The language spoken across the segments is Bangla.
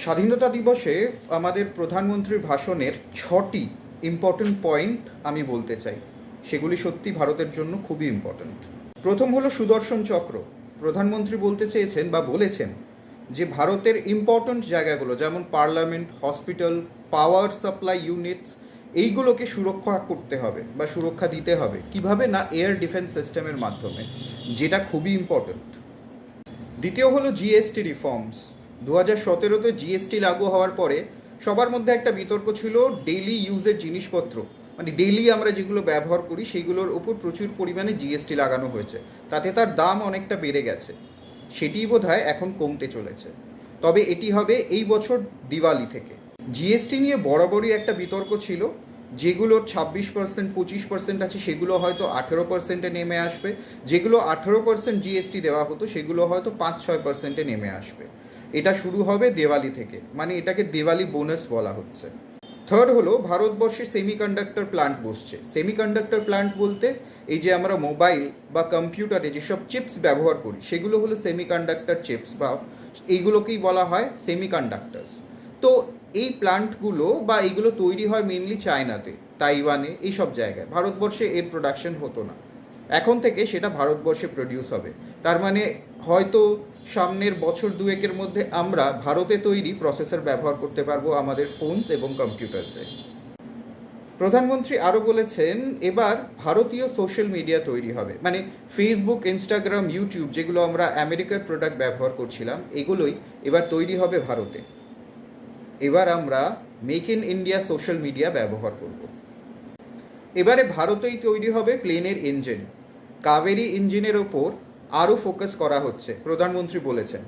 স্বাধীনতা দিবসে আমাদের প্রধানমন্ত্রীর ভাষণের 6টি ইম্পর্টেন্ট পয়েন্ট আমি বলতে চাই। সেগুলি সত্যি ভারতের জন্য খুবই ইম্পর্ট্যান্ট। প্রথম হলো সুদর্শন চক্র। প্রধানমন্ত্রী বলতে চেয়েছেন বা বলেছেন যে ভারতের ইম্পর্ট্যান্ট জায়গাগুলো যেমন parliament, hospital, power supply units, এইগুলোকে সুরক্ষা করতে হবে বা সুরক্ষা দিতে হবে। কিভাবে না, এয়ার ডিফেন্স সিস্টেমের মাধ্যমে, যেটা খুবই ইম্পর্ট্যান্ট। দ্বিতীয় হলো জিএসটি রিফর্মস। 2017-তে জিএসটি লাগু হওয়ার পরে সবার মধ্যে একটা বিতর্ক ছিল ডেইলি ইউজের জিনিসপত্র, মানে ডেইলি আমরা যেগুলো ব্যবহার করি সেইগুলোর উপর প্রচুর পরিমাণে জিএসটি লাগানো হয়েছে, তাতে তার দাম অনেকটা বেড়ে গেছে। সেটি বোধহয় এখন কমতে চলেছে, তবে এটি হবে এই বছর দিওয়ালি থেকে। জিএসটি নিয়ে বরাবরই একটা বিতর্ক ছিল, যেগুলোর 26%, 25% আছে সেগুলো হয়তো 18%-এ নেমে আসবে, যেগুলো 18% জিএসটি দেওয়া হতো সেগুলো হয়তো 5-6%-এ নেমে আসবে। এটা শুরু হবে দিওয়ালি থেকে, মানে এটাকে দিওয়ালি বোনাস বলা হচ্ছে। থার্ড হলো ভারতবর্ষে সেমিকন্ডাক্টর প্ল্যান্ট বসছে। সেমিকন্ডাক্টর প্ল্যান্ট বলতে এই যে আমরা মোবাইল বা কম্পিউটারে যেসব চিপস ব্যবহার করি সেগুলো হলো সেমিকন্ডাক্টর চিপস, বা এইগুলোকেই বলা হয় সেমিকন্ডাক্টার্স। তো এই প্ল্যান্টগুলো বা এইগুলো তৈরি হয় মেনলি চায়নাতে, তাইওয়ানে, এইসব জায়গায়। ভারতবর্ষে এর প্রোডাকশন হতো না, এখন থেকে সেটা ভারতবর্ষে প্রডিউস হবে। তার মানে হয়তো সামনের বছর দুয়েকের মধ্যে আমরা ভারতে তৈরি প্রসেসর ব্যবহার করতে পারবো আমাদের ফোনস এবং কম্পিউটার্সে। প্রধানমন্ত্রী আরও বলেছেন এবার ভারতীয় সোশ্যাল মিডিয়া তৈরি হবে, মানে ফেসবুক, ইনস্টাগ্রাম, ইউটিউব, যেগুলো আমরা আমেরিকার প্রোডাক্ট ব্যবহার করছিলাম, এগুলোই এবার তৈরি হবে ভারতে। এবার আমরা make in India social media ব্যবহার করব। এবারে ভারতেই তৈরি হবে প্লেনের ইঞ্জিন। কাবেরী ইঞ্জিনের ওপর আরও ফোকাস করা হচ্ছে, প্রধানমন্ত্রী বলেছেন।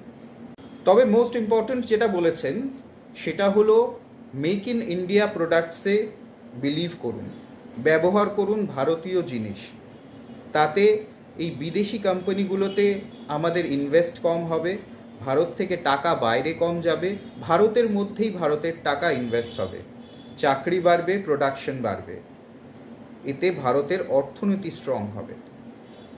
তবে মোস্ট ইম্পর্ট্যান্ট যেটা বলেছেন সেটা হলো মেক ইন ইন্ডিয়া প্রোডাক্টসে বিলিভ করুন, ব্যবহার করুন ভারতীয় জিনিস। তাতে এই বিদেশি কোম্পানিগুলোতে আমাদের ইনভেস্ট কম হবে, ভারত থেকে টাকা বাইরে কম যাবে, ভারতের মধ্যেই ভারতের টাকা ইনভেস্ট হবে, চাকরি বাড়বে, প্রোডাকশন বাড়বে, এতে ভারতের অর্থনীতি স্ট্রং হবে।